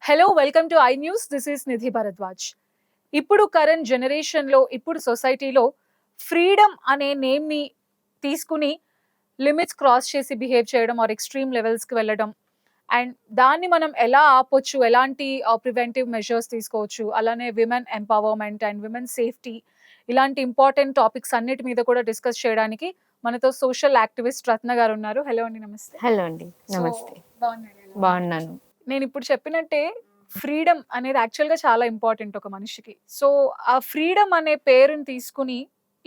Hello welcome to iNews. This is Nidhi Bharadwaj. ఇప్పుడు current జనరేషన్లో ఇప్పుడు సొసైటీలో ఫ్రీడమ్ అనే నేమ్ని తీసుకుని లిమిట్స్ క్రాస్ చేసి బిహేవ్ చేయడం ఆర్ ఎక్స్ట్రీమ్ లెవెల్స్కి వెళ్ళడం అండ్ దాన్ని మనం ఎలా ఆపొచ్చు, ఎలాంటి ప్రివెంటివ్ మెజర్స్ తీసుకోవచ్చు, అలానే women empowerment and women safety ఇలాంటి ఇంపార్టెంట్ టాపిక్స్ అన్నిటి మీద కూడా డిస్కస్ చేయడానికి మనతో సోషల్ యాక్టివిస్ట్ రత్న గారు ఉన్నారు. హలో అండి, నమస్తే. హలో అండి, నమస్తే. బాగున్నాను. నేను ఇప్పుడు చెప్పినట్టే ఫ్రీడమ్ అనేది యాక్చువల్గా చాలా ఇంపార్టెంట్ ఒక మనిషికి. సో ఆ ఫ్రీడమ్ అనే పేరుని తీసుకుని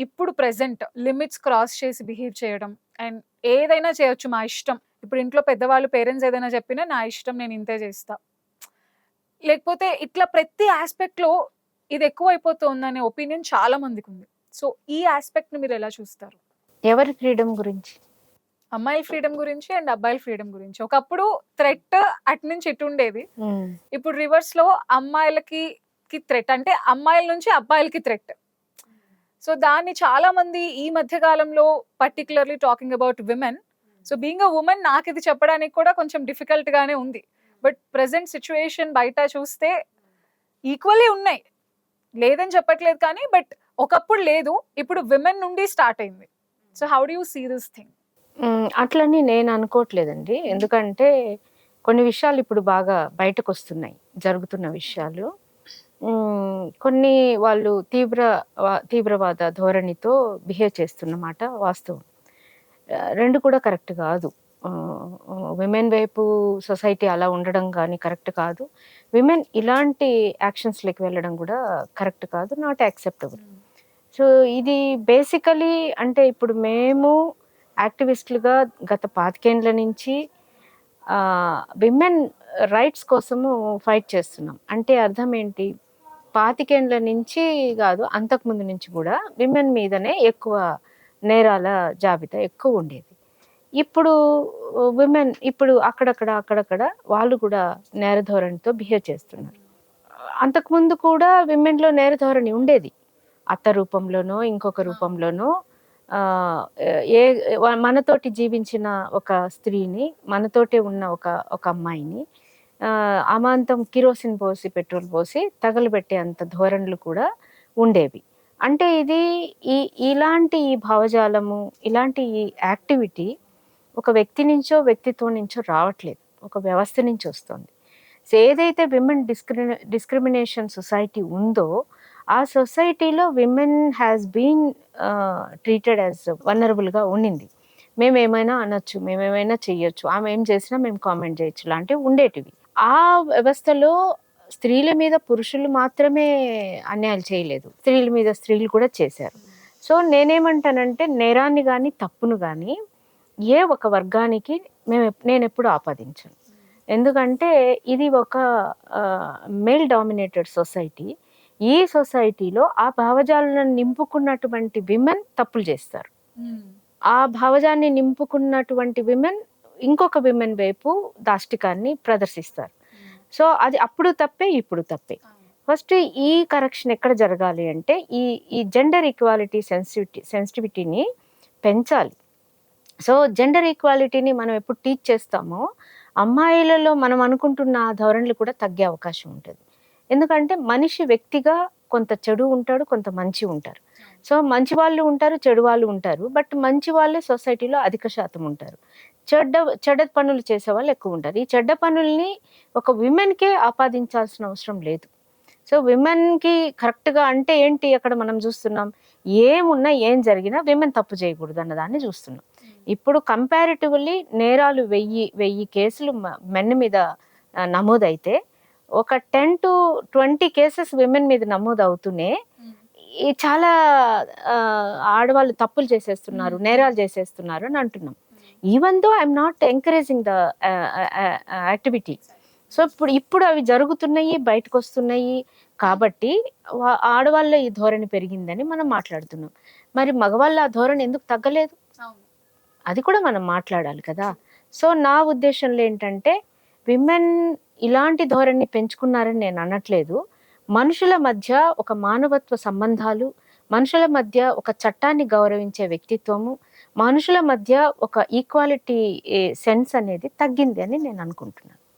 ఇప్పుడు ప్రెసెంట్ లిమిట్స్ క్రాస్ చేసి బిహేవ్ చేయడం అండ్ ఏదైనా చేయొచ్చు మా ఇష్టం. ఇప్పుడు ఇంట్లో పెద్దవాళ్ళు పేరెంట్స్ ఏదైనా చెప్పినా నా ఇష్టం, నేను ఇంతే చేస్తా, లేకపోతే ఇట్లా ప్రతి ఆస్పెక్ట్ లో ఇది ఎక్కువ అయిపోతుందనే ఒపీనియన్ చాలా మందికి ఉంది. సో ఈ ఆస్పెక్ట్ ని మీరు ఎలా చూస్తారు? ఎవరి ఫ్రీడమ్ గురించి? అమ్మాయిల ఫ్రీడమ్ గురించి అండ్ అబ్బాయిల ఫ్రీడమ్ గురించి. ఒకప్పుడు థ్రెట్ అటు నుంచి ఇటు ఉండేది, ఇప్పుడు రివర్స్ లో అమ్మాయిలకి థ్రెట్, అంటే అమ్మాయిల నుంచి అబ్బాయిలకి థ్రెట్. సో దాన్ని చాలా మంది ఈ మధ్య కాలంలో particularly talking about women. So being a women నాకు ఇది చెప్పడానికి కూడా కొంచెం డిఫికల్ట్ గానే ఉంది. బట్ ప్రెసెంట్ సిచ్యువేషన్ బయట చూస్తే ఈక్వల్లీ ఉన్నాయి, లేదని చెప్పట్లేదు కానీ, బట్ ఒకప్పుడు లేదు, ఇప్పుడు విమెన్ నుండి స్టార్ట్ అయింది. So how do you see this thing? అట్లని నేను అనుకోవట్లేదండి. ఎందుకంటే కొన్ని విషయాలు ఇప్పుడు బాగా బయటకు వస్తున్నాయి, జరుగుతున్న విషయాలు. కొన్ని వాళ్ళు తీవ్రవాద ధోరణితో బిహేవ్ చేస్తున్నమాట వాస్తవం. రెండు కూడా కరెక్ట్ కాదు. విమెన్ వైపు సొసైటీ అలా ఉండడం కానీ కరెక్ట్ కాదు. విమెన్ ఇలాంటి యాక్షన్స్లోకి వెళ్ళడం కూడా కరెక్ట్ కాదు, నాట్ యాక్సెప్టబుల్. సో ఇది బేసికలీ అంటే ఇప్పుడు మేము యాక్టివిస్టులుగా గత 25 ఏళ్ల నుంచి విమెన్ రైట్స్ కోసము ఫైట్ చేస్తున్నాం. అంటే అర్థం ఏంటి, 25 ఏళ్ల నుంచి కాదు, అంతకుముందు నుంచి కూడా విమెన్ మీదనే ఎక్కువ నేరాల జాబితా ఎక్కువ ఉండేది. ఇప్పుడు విమెన్ ఇప్పుడు అక్కడక్కడ వాళ్ళు కూడా నేరధోరణితో బిహేవ్ చేస్తున్నారు. అంతకుముందు కూడా విమెన్లో నేరధోరణి ఉండేది, అత్త రూపంలోనో ఇంకొక రూపంలోనో. మనతోటి జీవించిన ఒక స్త్రీని, మనతోటే ఉన్న ఒక అమ్మాయిని అమాంతం కిరోసిన్ పోసి పెట్రోల్ పోసి తగలబెట్టే అంత ధోరణులు కూడా ఉండేవి. అంటే ఇది ఇలాంటి ఈ భావజాలము, ఇలాంటి ఈ యాక్టివిటీ ఒక వ్యక్తి నుంచో వ్యక్తిత్వం నుంచో రావట్లేదు, ఒక వ్యవస్థ నుంచి వస్తుంది. సో ఏదైతే విమెన్ డిస్క్రిమినేషన్ సొసైటీ ఉందో ఆ సొసైటీలో women has been treated as వల్నరబుల్గా ఉండింది. మేమేమైనా అనొచ్చు, మేమేమైనా చెయ్యొచ్చు, ఆమె ఏం చేసినా మేము కామెంట్ చేయొచ్చు లాంటివి ఉండేటివి. ఆ వ్యవస్థలో స్త్రీల మీద పురుషులు మాత్రమే అన్యాయాలు చేయలేదు, స్త్రీల మీద స్త్రీలు కూడా చేశారు. సో నేనేమంటానంటే నేరాన్ని కానీ తప్పును కానీ ఏ ఒక వర్గానికి నేను ఎప్పుడు ఆపాదించను. ఎందుకంటే ఇది ఒక మేల్ డామినేటెడ్ సొసైటీ. ఈ సొసైటీలో ఆ భావజాలను నింపుకున్నటువంటి విమెన్ తప్పులు చేస్తారు. ఆ భావజాన్ని నింపుకున్నటువంటి విమెన్ ఇంకొక విమెన్ వైపు దాష్టికాన్ని ప్రదర్శిస్తారు. సో అది అప్పుడు తప్పే, ఇప్పుడు తప్పే. ఫస్ట్ ఈ కరెక్షన్ ఎక్కడ జరగాలి అంటే ఈ జెండర్ ఈక్వాలిటీ సెన్సిటివిటీని పెంచాలి. సో జెండర్ ఈక్వాలిటీని మనం ఎప్పుడు టీచ్ చేస్తామో అమ్మాయిలలో మనం అనుకుంటున్న ధోరణులు కూడా తగ్గే అవకాశం ఉంటుంది. ఎందుకంటే మనిషి వ్యక్తిగా కొంత చెడు ఉంటాడు, కొంత మంచి ఉంటారు. సో మంచి వాళ్ళు ఉంటారు, చెడు వాళ్ళు ఉంటారు. బట్ మంచి వాళ్ళే సొసైటీలో అధిక శాతం ఉంటారు, చెడ్డ పనులు చేసే వాళ్ళు ఎక్కువ ఉంటారు. ఈ చెడ్డ పనుల్ని ఒక విమెన్కే ఆపాదించాల్సిన అవసరం లేదు. సో విమెన్కి కరెక్ట్గా అంటే ఏంటి, అక్కడ మనం చూస్తున్నాం ఏమున్నా ఏం జరిగినా విమెన్ తప్పు చేయకూడదు అన్నదాన్ని చూస్తున్నాం. ఇప్పుడు కంపారిటివ్లీ నేరాలు 1000 కేసులు మెన్ మీద నమోదైతే ఒక 10 to 20 కేసెస్ విమెన్ మీద నమోదు అవుతూనే చాలా ఆడవాళ్ళు తప్పులు చేసేస్తున్నారు, నేరాలు చేసేస్తున్నారు అని అంటున్నాం. Even though I'm not encouraging the activity. So ఇప్పుడు అవి జరుగుతున్నాయి, బయటకు వస్తున్నాయి కాబట్టి ఆడవాళ్ళ ఈ ధోరణి పెరిగిందని మనం మాట్లాడుతున్నాం. మరి మగవాళ్ళ ఆ ధోరణి ఎందుకు తగ్గలేదు, అది కూడా మనం మాట్లాడాలి కదా. సో నా ఉద్దేశంలో ఏంటంటే విమెన్ ఇలాంటి ధోరణి పెంచుకున్నారని నేను అనట్లేదు. మనుషుల మధ్య ఒక మానవత్వ సంబంధాలు, మనుషుల మధ్య ఒక చట్టాన్ని గౌరవించే వ్యక్తిత్వము, మనుషుల మధ్య ఒక ఈక్వాలిటీ సెన్స్ అనేది తగ్గింది అని నేను అనుకుంటున్నాను.